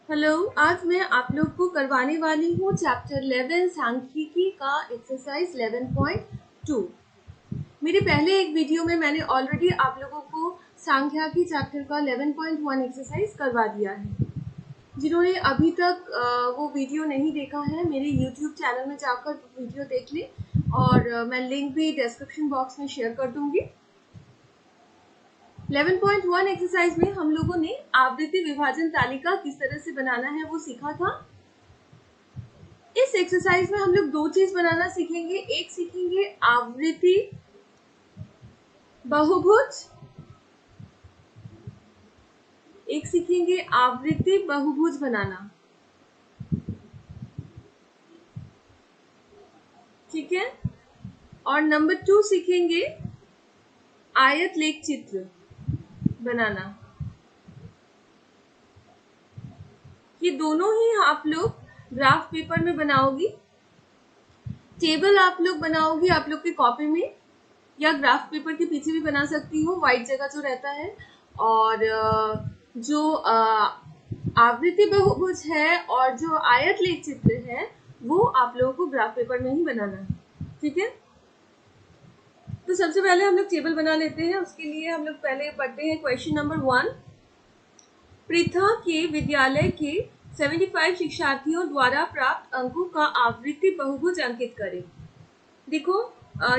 Hello, आज मैं आप लोग को करवाने वाली हूँ चैप्टर 11 सांख्यिकी का एक्सरसाइज 11.2। मेरे पहले एक वीडियो में मैंने ऑलरेडी आप लोगों को सांख्यिकी चैप्टर का 11.1 एक्सरसाइज करवा दिया है। जिन्होंने अभी तक वो वीडियो नहीं देखा है, मेरे यूट्यूब चैनल में जाकर वीडियो देख लें और मैं लिंक भी डिस्क्रिप्शन बॉक्स में शेयर कर दूंगी। 11.1 एक्सरसाइज में हम लोगों ने आवृत्ति विभाजन तालिका किस तरह से बनाना है वो सीखा था। इस एक्सरसाइज में हम लोग दो चीज बनाना सीखेंगे। एक सीखेंगे आवृत्ति बहुभुज, एक सीखेंगे आवृत्ति बहुभुज बनाना। ठीक है। और नंबर 2 सीखेंगे आयत लेख चित्र बनाना। ये दोनों ही आप लोग ग्राफ पेपर में बनाओगी। टेबल आप लोग बनाओगी आप लोग की कॉपी में, या ग्राफ पेपर के पीछे भी बना सकती हो, व्हाइट जगह जो रहता है। और जो आवृत्ति बहुभुज है और जो आयत लेख चित्र है वो आप लोगों को ग्राफ पेपर में ही बनाना है। ठीक है। तो सबसे पहले हम लोग टेबल बना लेते हैं। उसके लिए हम लोग पहले पढ़ते हैं क्वेश्चन नंबर 1। पृथा के विद्यालय के 75 शिक्षार्थियों द्वारा प्राप्त अंकों का आवृत्ति बहुभुज अंकित करें। देखो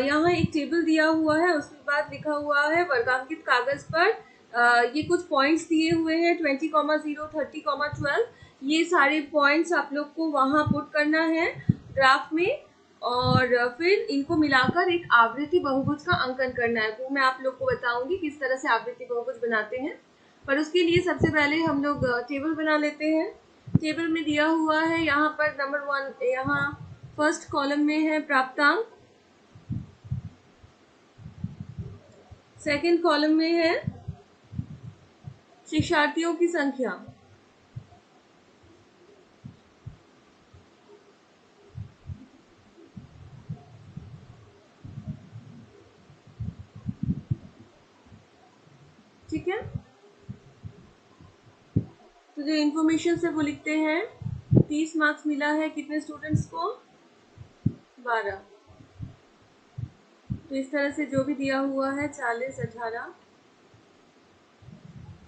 यहाँ एक टेबल दिया हुआ है, उसके बाद लिखा हुआ है वर्गांकित कागज पर ये कुछ पॉइंट्स दिए हुए हैं 20,0, 30,12। ये सारे पॉइंट्स आप लोग को वहां पुट करना है ग्राफ में और फिर इनको मिलाकर एक आवृत्ति बहुभुज का अंकन करना है। वो मैं आप लोग को बताऊंगी किस तरह से आवृत्ति बहुभुज बनाते हैं। पर उसके लिए सबसे पहले हम लोग टेबल बना लेते हैं। टेबल में दिया हुआ है यहाँ पर नंबर 1, यहाँ फर्स्ट कॉलम में है प्राप्तांक, सेकंड कॉलम में है शिक्षार्थियों की संख्या, ठीक है। तो जो इन्फॉर्मेशन है वो लिखते हैं। 30 मार्क्स मिला है कितने स्टूडेंट्स को? 12। तो इस तरह से जो भी दिया हुआ है 40, 18,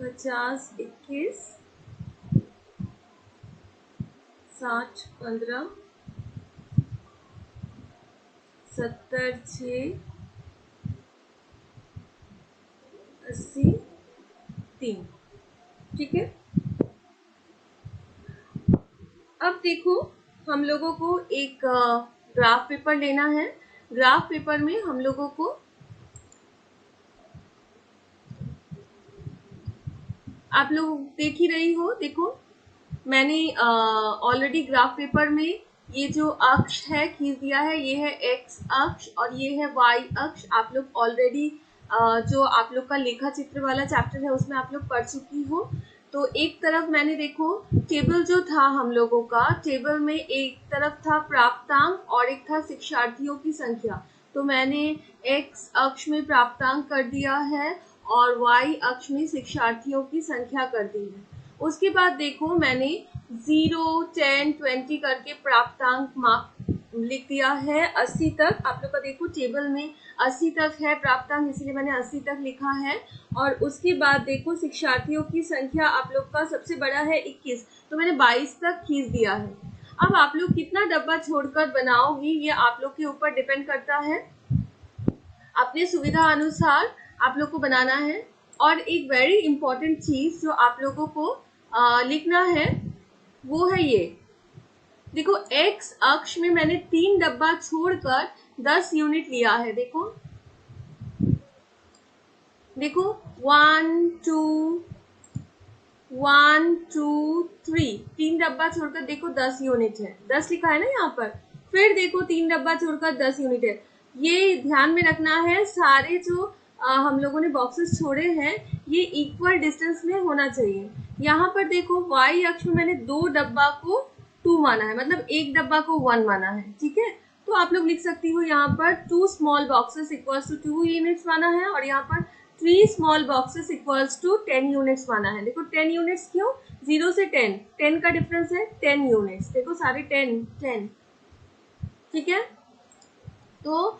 50, 21, 60, 15, 70, 6, 80, 3। ठीक है। अब देखो हम लोगों को एक ग्राफ पेपर लेना है। ग्राफ पेपर में हम लोगों को आप लोग देख ही रही हो। देखो मैंने ऑलरेडी ग्राफ पेपर में ये जो अक्ष है खींच दिया है। ये है एक्स अक्ष और ये है वाई अक्ष। आप लोग ऑलरेडी जो आप लोग का लेखा चित्र वाला चैप्टर है उसमें आप लोग पढ़ चुकी हो। तो एक तरफ मैंने देखो टेबल जो था हम लोगों का, टेबल में एक तरफ था प्राप्तांक और एक था शिक्षार्थियों की संख्या। तो मैंने एक्स अक्ष में प्राप्तांक कर दिया है और वाई अक्ष में शिक्षार्थियों की संख्या कर दी है। उसके बाद देखो मैंने 0, 10, 20 करके प्राप्तांक माप लिख दिया है 80 तक। आप लोग का देखो टेबल में 80 तक है प्राप्तांक, इसलिए मैंने 80 तक लिखा है। और उसके बाद देखो शिक्षार्थियों की संख्या आप लोग का सबसे बड़ा है 21, तो मैंने 22 तक खींच दिया है। अब आप लोग कितना डब्बा छोड़कर बनाओगी ये आप लोग के ऊपर डिपेंड करता है। अपने सुविधा अनुसार आप लोग को बनाना है। और एक वेरी इंपॉर्टेंट चीज जो आप लोगों को लिखना है वो है ये देखो, एक्स अक्ष में मैंने 3 डब्बा छोड़कर 10 यूनिट लिया है। देखो 1, 2, 1, 2, 3, 3 डब्बा छोड़कर देखो 10 यूनिट है। 10 लिखा है ना यहाँ पर। फिर देखो 3 डब्बा छोड़कर 10 यूनिट है। ये ध्यान में रखना है, सारे जो हम लोगों ने बॉक्सेस छोड़े हैं ये इक्वल डिस्टेंस में होना चाहिए। यहाँ पर देखो वाई अक्ष में मैंने 2 डब्बा को 2 माना है, मतलब एक डब्बा को 1 माना है। ठीक है। तो आप लोग लिख सकती हो यहाँ पर 2 small boxes equals to 2 units माना है और यहाँ पर 3 small boxes equals to 10 units माना है। देखो 10 यूनिट्स क्यों, 0 से 10 का डिफरेंस है 10 यूनिट्स। देखो सारे 10, ठीक है। तो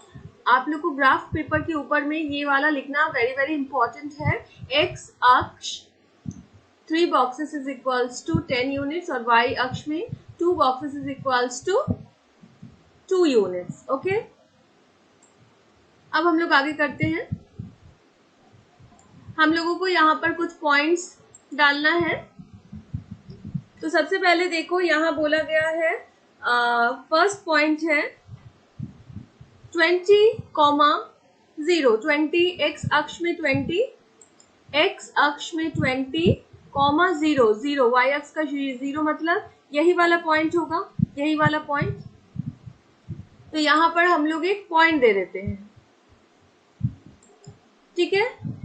आप लोग को ग्राफ पेपर के ऊपर में ये वाला लिखना वेरी वेरी इंपॉर्टेंट है। एक्स अक्ष 3 boxes is equals to 10 units और वाई अक्ष में 2 boxes is equals to 2 units. Okay, अब हम लोग आगे करते हैं। हम लोगों को यहाँ पर कुछ पॉइंट्स डालना है। तो सबसे पहले देखो यहाँ बोला गया है, फर्स्ट पॉइंट है 20,0, 20 एक्स अक्ष में 20, एक्स अक्ष में 20,0, 0 वाई अक्ष का 0 मतलब यही वाला पॉइंट होगा, यही वाला पॉइंट। तो यहाँ पर हम लोग एक पॉइंट दे देते हैं, ठीक है।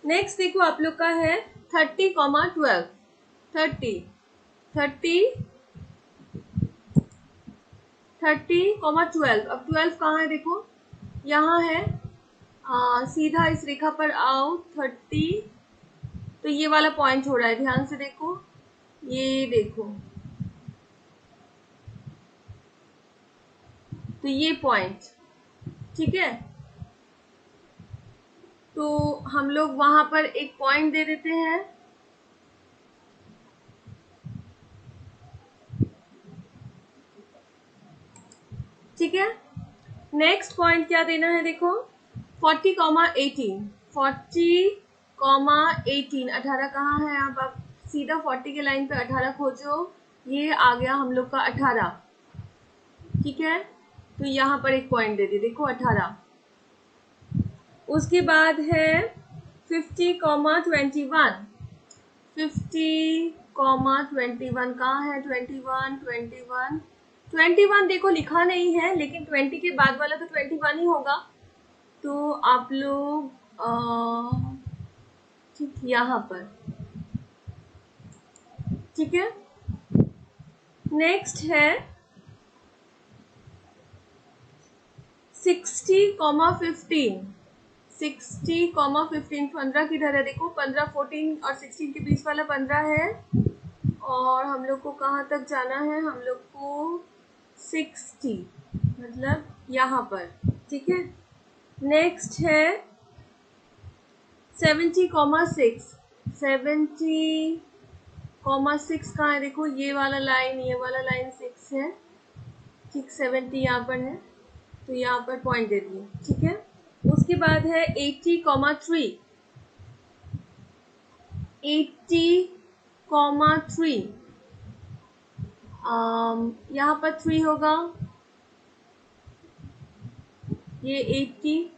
नेक्स्ट देखो आप लोग का है 30,12, 30,12। अब 12 कहाँ है, देखो यहाँ है, सीधा इस रेखा पर आओ 30, तो ये वाला पॉइंट हो रहा है, ध्यान से देखो, ये देखो, तो ये पॉइंट, ठीक है। तो हम लोग वहां पर एक पॉइंट दे देते हैं, ठीक है। नेक्स्ट पॉइंट क्या देना है, देखो 40,18, 40,18, 18 कहाँ है। अब आप सीधा 40 के लाइन पे 18 खोजो, ये आ गया हम लोग का 18, ठीक है। तो यहाँ पर एक पॉइंट दे दी, देखो 18। उसके बाद है 50,21, 50,21 कहाँ है, 21 देखो लिखा नहीं है, लेकिन 20 के बाद वाला तो 21 ही होगा। तो आप लोग ठीक यहाँ पर, ठीक है। नेक्स्ट है 60,15, 60,15, 15 किधर है, देखो 15, 14 और 16 के बीच वाला 15 है, और हम लोग को कहाँ तक जाना है, हम लोग को 60 मतलब यहाँ पर, ठीक है। नेक्स्ट है 70,6, 70,6 कहाँ है, देखो ये वाला लाइन 6 है, ठीक, 70 यहाँ पर है, तो यहाँ पर पॉइंट दे दिए, ठीक है। उसके बाद है 80,3, 80,3, यहाँ पर 3 होगा, ये 80।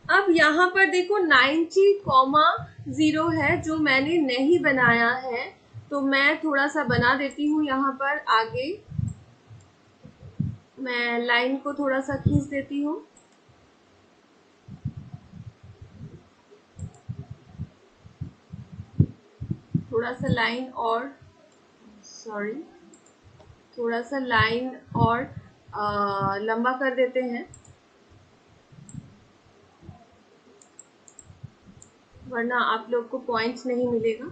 अब यहाँ पर देखो 90,0 है, जो मैंने नहीं बनाया है, तो मैं थोड़ा सा बना देती हूँ यहाँ पर आगे, मैं लाइन को थोड़ा सा खींच देती हूँ, थोड़ा सा लाइन और, सॉरी, थोड़ा सा लाइन और लंबा कर देते हैं, वरना आप लोग को पॉइंट्स नहीं मिलेगा।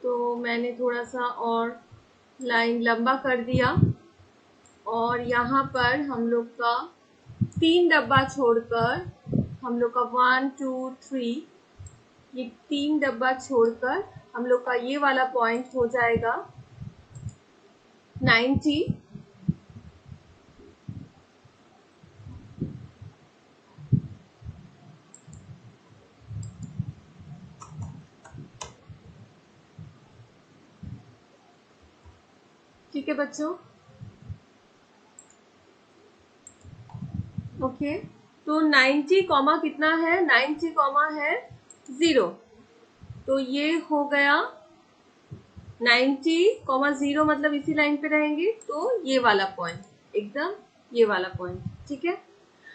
तो मैंने थोड़ा सा और लाइन लंबा कर दिया, और यहाँ पर हम लोग का 3 डब्बा छोड़कर, हम लोग का 1 2 3, ये 3 डब्बा छोड़कर हम लोग का ये वाला पॉइंट हो जाएगा 90, ठीक है बच्चों। ओके, तो 90 कॉमा कितना है, 90 कॉमा है 0, तो ये हो गया 90,0 मतलब इसी लाइन पे रहेंगे, तो ये वाला पॉइंट, एकदम ये वाला पॉइंट, ठीक है।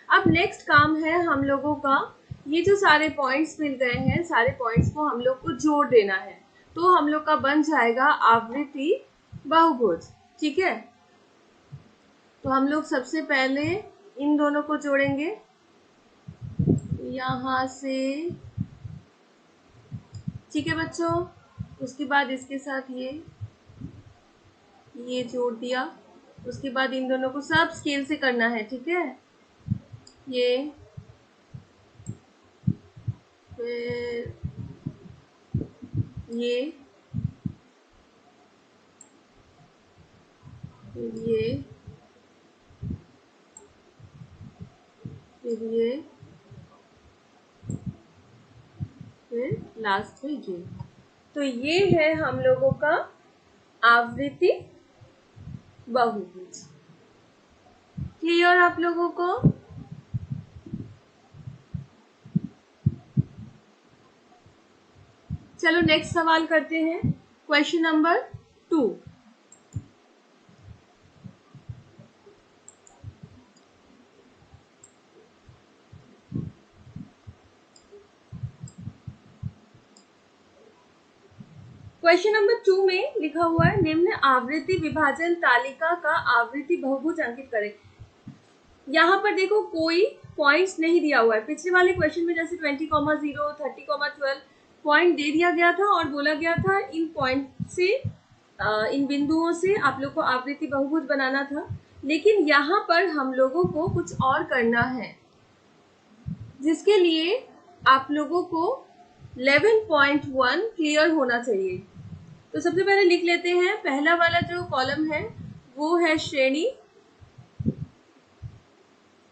अब नेक्स्ट काम है हम लोगों का, ये जो सारे पॉइंट्स मिल गए हैं, सारे पॉइंट्स को हम लोग को जोड़ देना है, तो हम लोग का बन जाएगा आवृत्ति बहुभुज, ठीक है। तो हम लोग सबसे पहले इन दोनों को जोड़ेंगे यहाँ से, ठीक है बच्चों। उसके बाद इसके साथ ये जोड़ दिया। उसके बाद इन दोनों को सब स्केल से करना है, ठीक है। ये फिर ये फिर ये फिर लास्ट में ये। तो ये है हम लोगों का आवृत्ति बहुभुज। क्लियर आप लोगों को? चलो नेक्स्ट सवाल करते हैं, क्वेश्चन नंबर 2। क्वेश्चन नंबर 2 में लिखा हुआ है, निम्न आवृत्ति विभाजन तालिका का आवृत्ति बहुभुज अंकित करें। यहाँ पर देखो कोई पॉइंट्स नहीं दिया हुआ है। पिछले वाले क्वेश्चन में जैसे 20,0, 30,12 पॉइंट दे दिया गया था और बोला गया था इन पॉइंट से, इन बिंदुओं से आप लोग को आवृत्ति बहुभुज बनाना था। लेकिन यहाँ पर हम लोगों को कुछ और करना है, जिसके लिए आप लोगों को 11.1 क्लियर होना चाहिए। तो सबसे पहले लिख लेते हैं, पहला वाला जो कॉलम है वो है श्रेणी,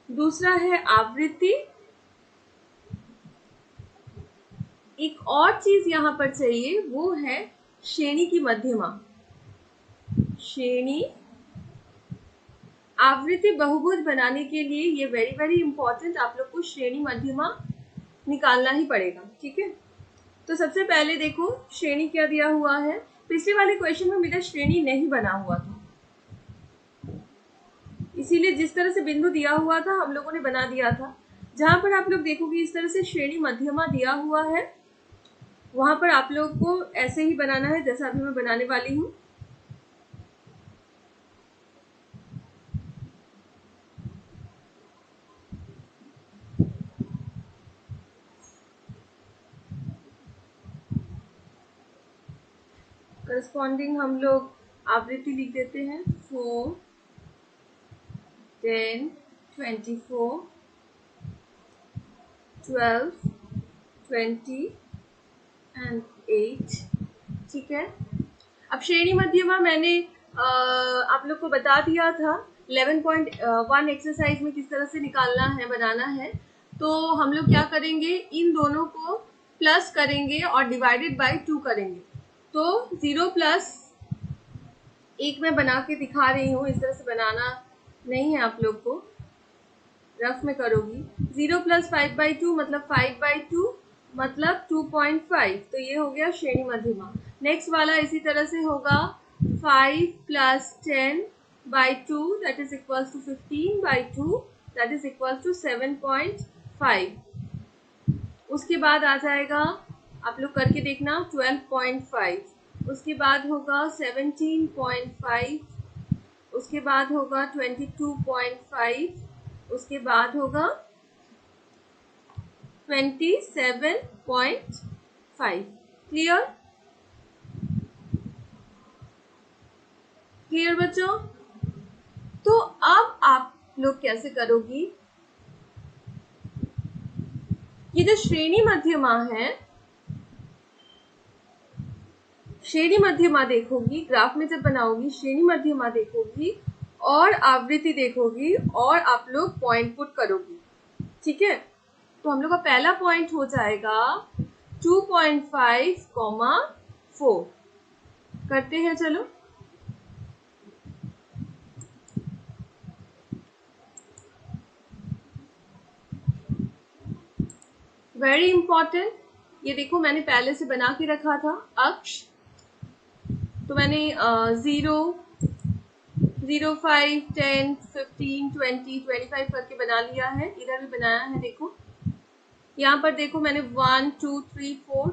दूसरा है आवृत्ति, एक और चीज यहां पर चाहिए वो है श्रेणी की मध्यमा। श्रेणी आवृत्ति बहुभुज बनाने के लिए ये वेरी वेरी इंपॉर्टेंट, आप लोग को श्रेणी मध्यमा निकालना ही पड़ेगा, ठीक है। तो सबसे पहले देखो श्रेणी क्या दिया हुआ है। पिछले वाले क्वेश्चन में मेरा श्रेणी नहीं बना हुआ था, इसीलिए जिस तरह से बिंदु दिया हुआ था हम लोगों ने बना दिया था। जहां पर आप लोग देखोगे इस तरह से श्रेणी मध्यमा दिया हुआ है, वहां पर आप लोग को ऐसे ही बनाना है जैसा अभी मैं बनाने वाली हूं। करस्पॉन्डिंग हम लोग आवृत्ति लिख देते हैं 4, 10, 24, 12, 20 एंड 8, ठीक है। अब श्रेणी मध्यमा मैंने आप लोग को बता दिया था 11.1 एक्सरसाइज में किस तरह से निकालना है, बनाना है। तो हम लोग क्या करेंगे, इन दोनों को प्लस करेंगे और डिवाइडेड बाय 2 करेंगे। तो 0 प्लस, एक मैं बना के दिखा रही हूँ, इस तरह से बनाना नहीं है आप लोग को, रफ में करोगी। 0 प्लस 5/2 मतलब 5/2 मतलब 2.5, तो ये हो गया श्रेणी मध्यमा। नेक्स्ट वाला इसी तरह से होगा 5 plus 10/2 that is equals to 15/2 that is equals to 7.5। उसके बाद आ जाएगा, आप लोग करके देखना, 12.5। उसके बाद होगा 17.5, उसके बाद होगा 22.5, उसके बाद होगा 27.5। क्लियर? क्लियर बच्चों? तो अब आप लोग कैसे करोगी, ये जो श्रेणी मध्यमा है, श्रेणी मध्यमा देखोगी ग्राफ में, जब बनाओगी श्रेणी मध्यमा देखोगी और आवृत्ति देखोगी और आप लोग पॉइंट पुट करोगी, ठीक है। तो हम लोग का पहला पॉइंट हो जाएगा 2.5, 4 करते हैं। चलो वेरी इंपॉर्टेंट, ये देखो मैंने पहले से बना के रखा था अक्ष, तो मैंने 0, 0, 5, 10, 15, 20, 25 करके बना लिया है। इधर भी बनाया है, देखो यहाँ पर देखो मैंने 1, 2, 3, 4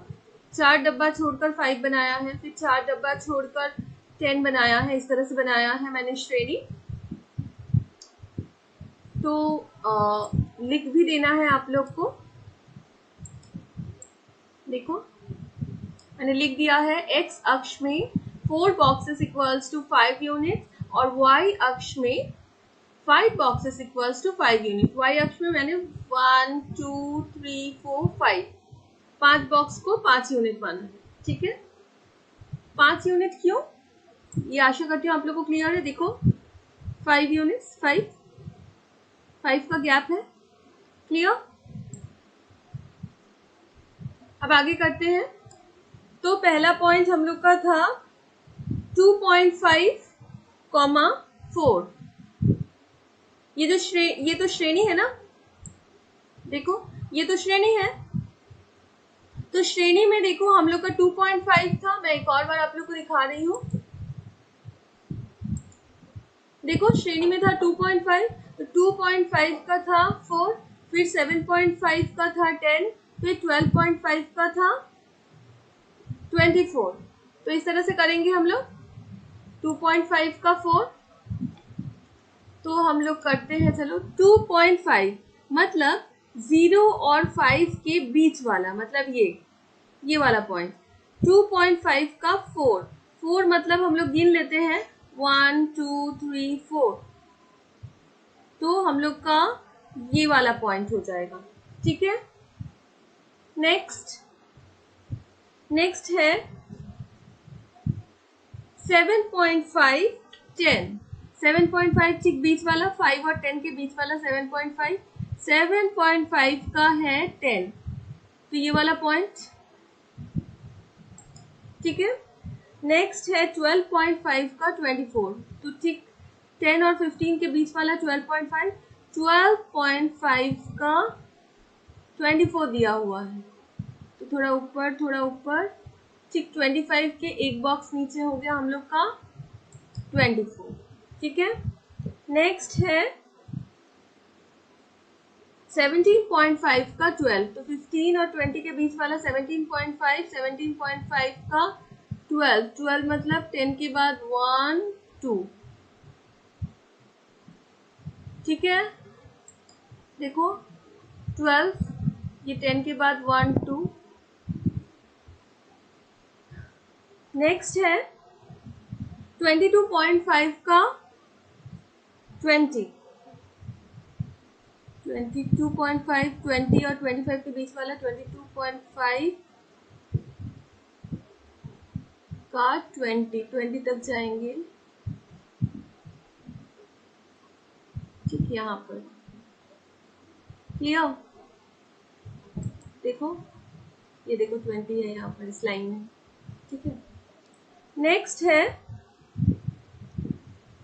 4 डब्बा छोड़कर 5 बनाया है, फिर 4 डब्बा छोड़कर 10 बनाया है। इस तरह से बनाया है मैंने श्रेणी। तो लिख भी देना है आप लोग को। देखो मैंने लिख दिया है, x अक्ष में 4 बॉक्सेस इक्वल्स टू 5 यूनिट और y अक्ष में 5 boxes equals to 5 unit. y अक्ष में मैंने 1 2 3 4 5 5 बॉक्स को 5 यूनिट माना है। ठीक है, 5 यूनिट क्यों, ये आशा करती हूँ आप लोगों को क्लियर है। देखो 5 यूनिट्स, 5 का गैप है, क्लियर। अब आगे करते हैं। तो पहला पॉइंट हम लोग का था 2.5, 4। ये तो श्रेणी है ना, देखो ये तो श्रेणी है। तो श्रेणी में देखो हम लोग का 2.5 था। मैं एक और बार आप लोग को दिखा रही हूँ। देखो श्रेणी में था 2.5, तो 2.5 का था 4, फिर 7.5 का था 10, फिर 12.5 का था 24। तो इस तरह से करेंगे हम लोग। 2.5 का 4, तो हम लोग करते हैं, चलो 2.5 मतलब 0 और 5 के बीच वाला, मतलब ये वाला पॉइंट। 2.5 का 4 मतलब हम लोग गिन लेते हैं 1 2 3 4, तो हम लोग का ये वाला पॉइंट हो जाएगा। ठीक है, नेक्स्ट है 7.5 10। 7.5 ठीक बीच वाला, 5 और 10 के बीच वाला 7.5। 7.5 का है 10, तो ये वाला पॉइंट। ठीक है, नेक्स्ट है 12.5 का 24, तो ठीक 10 और 15 के बीच वाला 12.5। 12.5 का 24 दिया हुआ है, तो थोड़ा ऊपर, ठीक 25 के एक बॉक्स नीचे हो गया हम लोग का 24। ठीक है, नेक्स्ट है 17.5 का 12, तो 15 और 20 के बीच वाला 17.5। 17.5 का 12 मतलब 10 के बाद 1 2। ठीक है, देखो 12, ये 10 के बाद 1 2। नेक्स्ट है 22.5 का 20। 22.5 20 और 25 के बीच वाला 22.5 का 20 तक जाएंगे। ठीक, यहाँ पर क्लियर। देखो ये देखो 20 है यहाँ पर इस लाइन में। ठीक है, नेक्स्ट है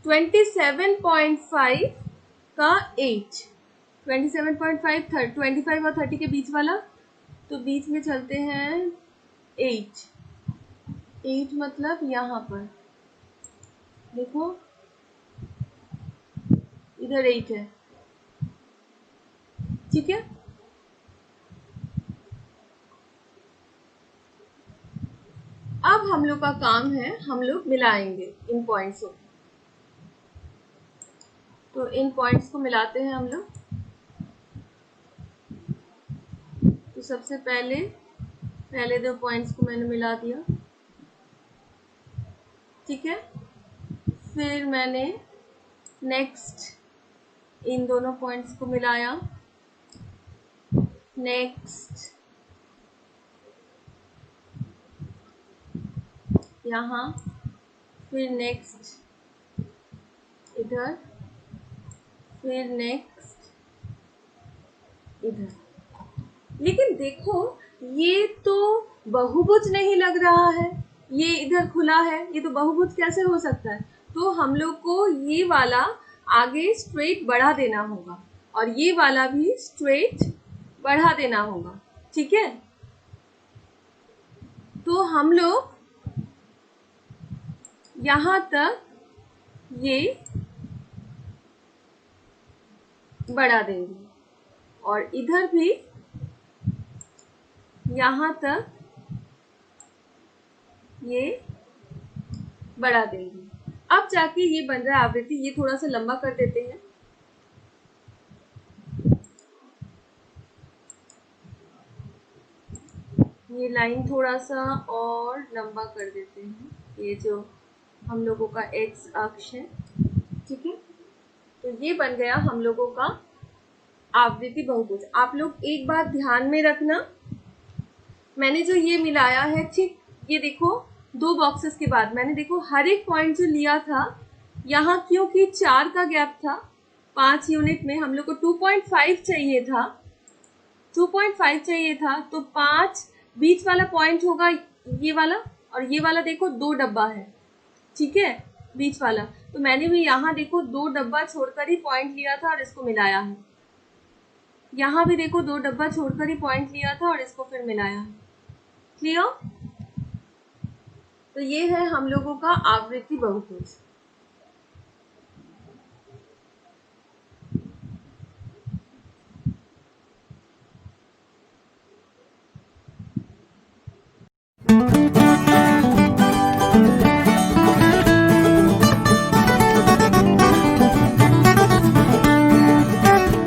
27.5 का 8। 27.5 25 और 30 के बीच वाला, तो बीच में चलते हैं 8 मतलब यहाँ पर देखो इधर 8 है। ठीक है, अब हम लोग का काम है, हम लोग मिलाएंगे इन पॉइंट्स को। तो इन पॉइंट्स को मिलाते हैं हम लोग। तो सबसे पहले 2 पॉइंट्स को मैंने मिला दिया। ठीक है, फिर मैंने नेक्स्ट इन दोनों पॉइंट्स को मिलाया। नेक्स्ट यहाँ, फिर नेक्स्ट इधर, फिर नेक्स्ट इधर। लेकिन देखो ये तो बहुभुज नहीं लग रहा है, ये इधर खुला है, ये तो बहुभुज कैसे हो सकता है। तो हम लोग को ये वाला आगे स्ट्रेट बढ़ा देना होगा और ये वाला भी स्ट्रेट बढ़ा देना होगा। ठीक है, तो हम लोग यहाँ तक ये बढ़ा देंगे और इधर भी यहाँ तक ये बढ़ा देंगे। अब जाके ये बन रहा है आवृत्ति। ये थोड़ा सा लंबा कर देते हैं। ये लाइन थोड़ा सा और लंबा कर देते हैं, ये जो हम लोगों का एक्स अक्ष है, ठीक है। तो ये बन गया हम लोगों का आवृत्ति बहुभुज। आप लोग एक बात ध्यान में रखना, मैंने जो ये मिलाया है, ठीक, ये देखो 2 बॉक्सेस के बाद मैंने देखो हर एक पॉइंट जो लिया था यहाँ, क्योंकि 4 का गैप था 5 यूनिट में, हम लोग को 2.5 चाहिए था, 2.5 चाहिए था, तो 5 बीच वाला पॉइंट होगा ये वाला, और ये वाला देखो 2 डब्बा है, ठीक है, बीच वाला। तो मैंने भी यहाँ देखो 2 डब्बा छोड़कर ही पॉइंट लिया था और इसको मिलाया है। यहाँ भी देखो 2 डब्बा छोड़कर ही पॉइंट लिया था और इसको फिर मिलाया है। क्लियर? तो ये है हम लोगों का आवृत्ति बहुभुज।